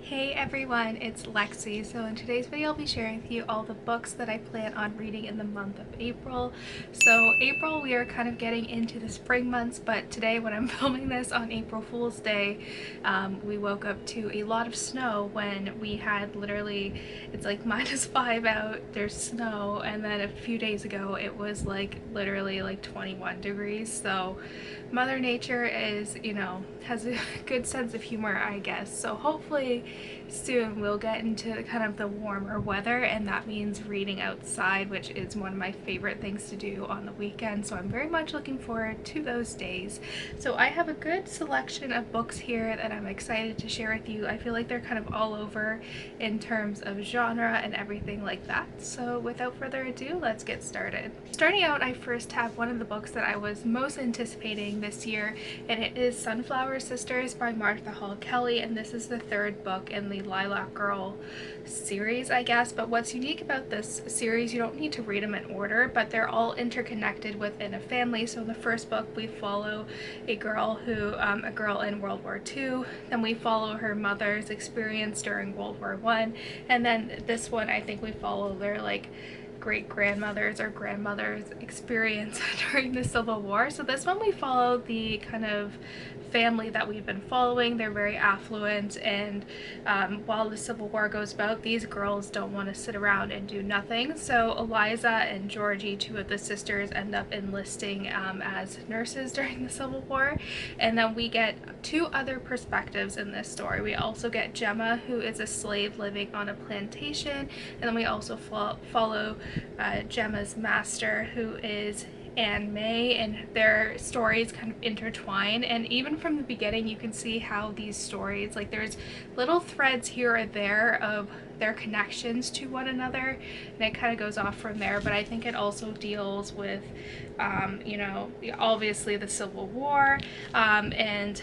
Hey everyone, it's Lexie. So in today's video I'll be sharing with you all the books that I plan on reading in the month of April. So April, we are kind of getting into the spring months, but today when I'm filming this on April Fool's Day, we woke up to a lot of snow when we had literally, it's like -5 out, there's snow, and then a few days ago it was like literally like 21 degrees. So Mother Nature is, has a good sense of humor, I guess. So hopefully soon we'll get into kind of the warmer weather, and that means reading outside, which is one of my favorite things to do on the weekend. So I'm very much looking forward to those days. So I have a good selection of books here that I'm excited to share with you. I feel like they're kind of all over in terms of genre and everything like that. So without further ado, let's get started. Starting out, I first have one of the books that I was most anticipating this year, and it is Sunflower Sisters by Martha Hall Kelly, and this is the third book in the Lilac Girl series, I guess. But what's unique about this series, you don't need to read them in order, but they're all interconnected within a family. So in the first book we follow a girl in World War II, then we follow her mother's experience during World War I, and then this one I think we follow their like great-grandmother's or grandmother's experience during the Civil War. So this one we follow the kind of family that we've been following. They're very affluent, and while the Civil War goes about, these girls don't want to sit around and do nothing. So Eliza and Georgie, two of the sisters, end up enlisting as nurses during the Civil War, and then we get two other perspectives in this story. We also get Gemma, who is a slave living on a plantation, and then we also follow Gemma's master, who is Anne May, and their stories kind of intertwine. And even from the beginning you can see how these stories, like there's little threads here or there of their connections to one another, and it kind of goes off from there. But I think it also deals with obviously the Civil War, and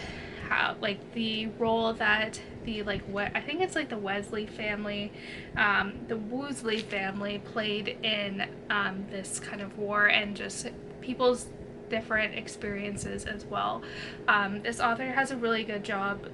how like the role that I think it's like the Wesley family, the Woosley family played in this kind of war, and just people's different experiences as well. This author does a really good job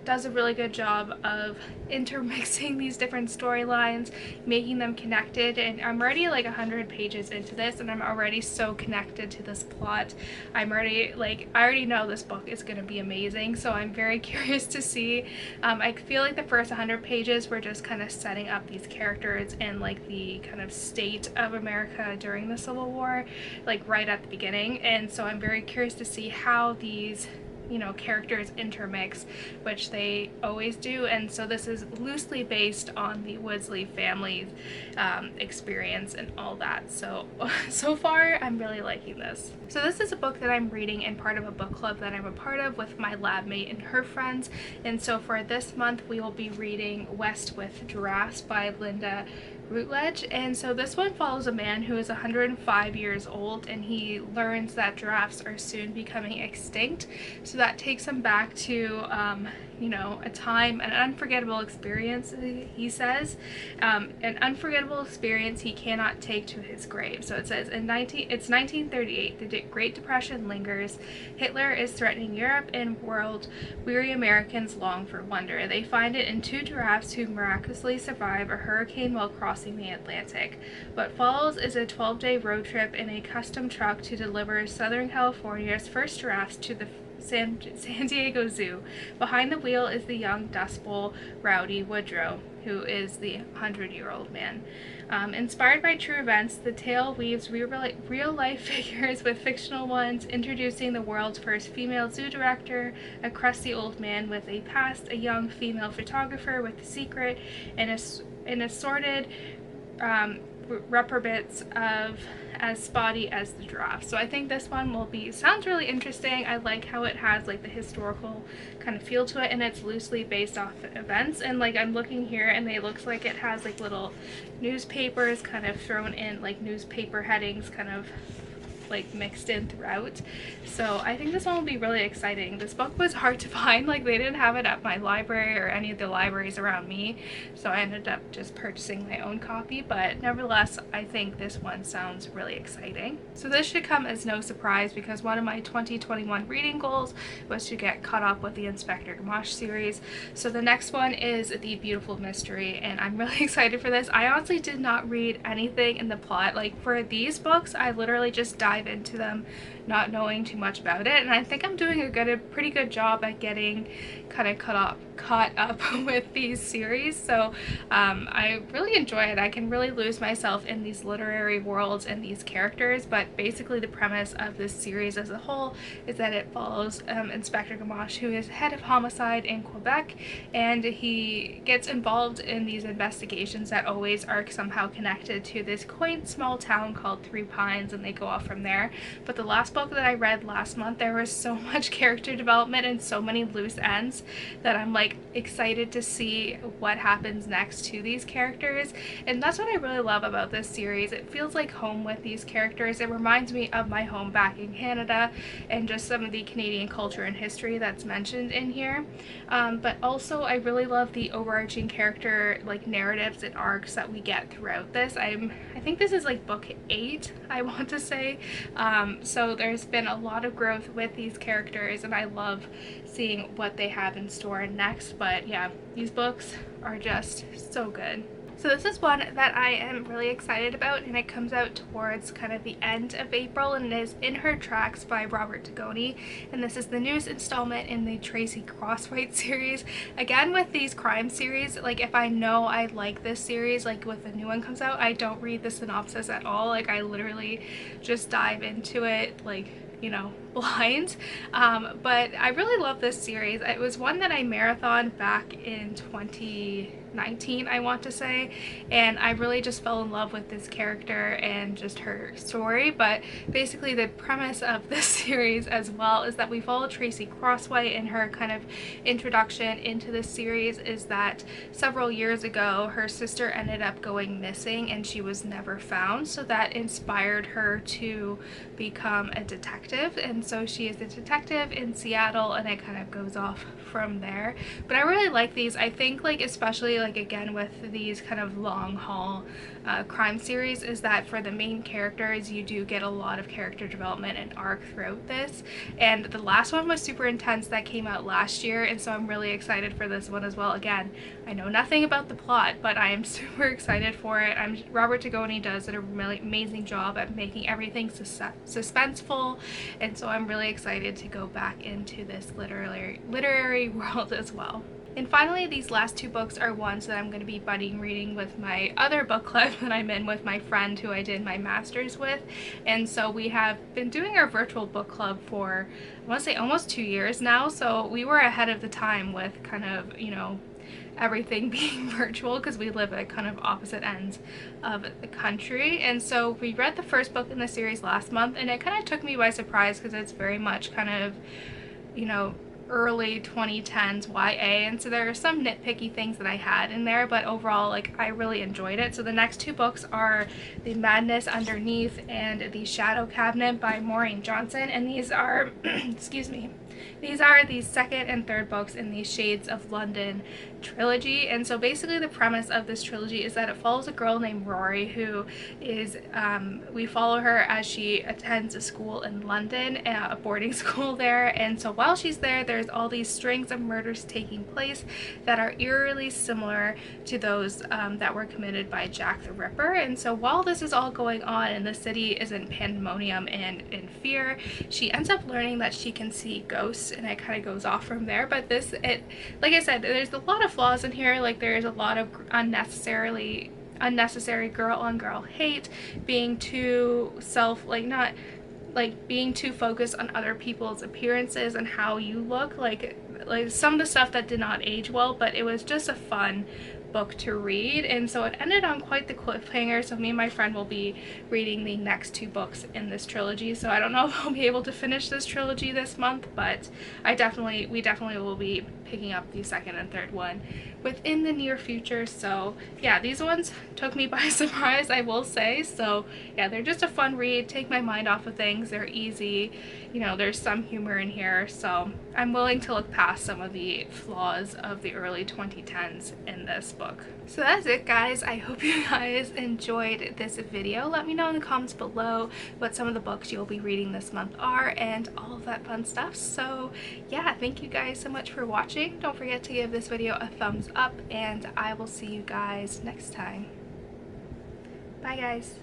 of intermixing these different storylines, making them connected, and I'm already like 100 pages into this and I'm already so connected to this plot. I already know this book is going to be amazing, so I'm very curious to see. I feel like the first 100 pages were just kind of setting up these characters and like the kind of state of America during the Civil War, like right at the beginning, and so I'm very curious to see how these characters intermix, which they always do. And so this is loosely based on the Wesley family's experience and all that. So far I'm really liking this. So this is a book that I'm reading and part of a book club that I'm a part of with my lab mate and her friends, and so for this month we will be reading West with Giraffes by Lynda Rutledge. And so this one follows a man who is 105 years old, and he learns that giraffes are soon becoming extinct. So that takes him back to a time, an unforgettable experience, he says, an unforgettable experience he cannot take to his grave. So it says it's 1938, the Great Depression lingers, Hitler is threatening Europe, and world-weary Americans long for wonder. They find it in two giraffes who miraculously survive a hurricane while crossing the Atlantic. What follows is a 12-day road trip in a custom truck to deliver Southern California's first giraffes to the San Diego Zoo. Behind the wheel is the young Dust Bowl Rowdy Woodrow, who is the 100-year-old man. Inspired by true events, the tale weaves real-life figures with fictional ones, introducing the world's first female zoo director, a crusty old man with a past, a young female photographer with a secret, and an assorted reprobates of as spotty as the giraffe. So I think this one sounds really interesting. I like how it has like the historical kind of feel to it, and it's loosely based off events. And like I'm looking here and it looks like it has like little newspapers kind of thrown in, like newspaper headings kind of like mixed in throughout. So I think this one will be really exciting. This book was hard to find, like they didn't have it at my library or any of the libraries around me, so I ended up just purchasing my own copy, but nevertheless I think this one sounds really exciting. So this should come as no surprise because one of my 2021 reading goals was to get caught up with the Inspector Gamache series. So the next one is The Beautiful Mystery, and I'm really excited for this. I honestly did not read anything in the plot. Like for these books, I literally just dive into them not knowing too much about it, and I think I'm doing a pretty good job at getting kind of caught up with these series. So I really enjoy it. I can really lose myself in these literary worlds and these characters, but basically the premise of this series as a whole is that it follows Inspector Gamache, who is head of homicide in Quebec, and he gets involved in these investigations that always are somehow connected to this quaint small town called Three Pines, and they go off from there. But the last book that I read last month, there was so much character development and so many loose ends that I'm like excited to see what happens next to these characters, and that's what I really love about this series. It feels like home with these characters. It reminds me of my home back in Canada and just some of the Canadian culture and history that's mentioned in here, but also I really love the overarching character like narratives and arcs that we get throughout this. I think this is like book 8, I want to say, so there's been a lot of growth with these characters and I love seeing what they have in store next. But yeah, these books are just so good. So this is one that I am really excited about, and it comes out towards kind of the end of April, and it is In Her Tracks by Robert Dugoni, and this is the newest installment in the Tracy Crosswhite series. Again, with these crime series, like if I know I like this series, like with a new one comes out, I don't read the synopsis at all. Like I literally just dive into it like, you know, blind. But I really love this series. It was one that I marathoned back in 2019, I want to say, and I really just fell in love with this character and just her story. But basically the premise of this series as well is that we follow Tracy Crosswhite, and her kind of introduction into this series is that several years ago her sister ended up going missing and she was never found, so that inspired her to become a detective, and so she is a detective in Seattle, and it kind of goes off from there. But I really like these. I think like especially like again with these kind of long haul crime series is that for the main characters you do get a lot of character development and arc throughout this, and the last one was super intense that came out last year, and so I'm really excited for this one as well. Again, I know nothing about the plot, but I am super excited for it. Robert Dugoni does a really amazing job at making everything suspenseful, and so I'm really excited to go back into this literary world as well. And finally, these last two books are ones that I'm going to be budding reading with my other book club that I'm in with my friend who I did my master's with. And so we have been doing our virtual book club for, I want to say, almost 2 years now. So we were ahead of the time with kind of, you know, everything being virtual because we live at kind of opposite ends of the country. And so we read the first book in the series last month, and it kind of took me by surprise because it's very much kind of, you know, early 2010s YA, and so there are some nitpicky things that I had in there, but overall like I really enjoyed it. So the next two books are The Madness Underneath and The Shadow Cabinet by Maureen Johnson, and these are excuse me, these are the second and third books in the Shades of London trilogy. And so basically the premise of this trilogy is that it follows a girl named Rory who is, we follow her as she attends a school in London, a boarding school there, and so while she's there, there's all these strings of murders taking place that are eerily similar to those that were committed by Jack the Ripper. And so while this is all going on and the city is in pandemonium and in fear, she ends up learning that she can see ghosts, and it kind of goes off from there. But like I said, there's a lot of flaws in here. Like there's a lot of unnecessary girl on girl hate, being too being too focused on other people's appearances and how you look, like some of the stuff that did not age well. But it was just a fun book to read, and so it ended on quite the cliffhanger. So me and my friend will be reading the next two books in this trilogy, so I don't know if I'll be able to finish this trilogy this month, but we definitely will be picking up the second and third one within the near future. So yeah, these ones took me by surprise, I will say. So yeah, they're just a fun read, take my mind off of things, they're easy, you know, there's some humor in here, so I'm willing to look past some of the flaws of the early 2010s in this book. So that's it, guys. I hope you guys enjoyed this video. Let me know in the comments below what some of the books you'll be reading this month are and all of that fun stuff. So yeah, thank you guys so much for watching. Don't forget to give this video a thumbs up, and I will see you guys next time. Bye, guys.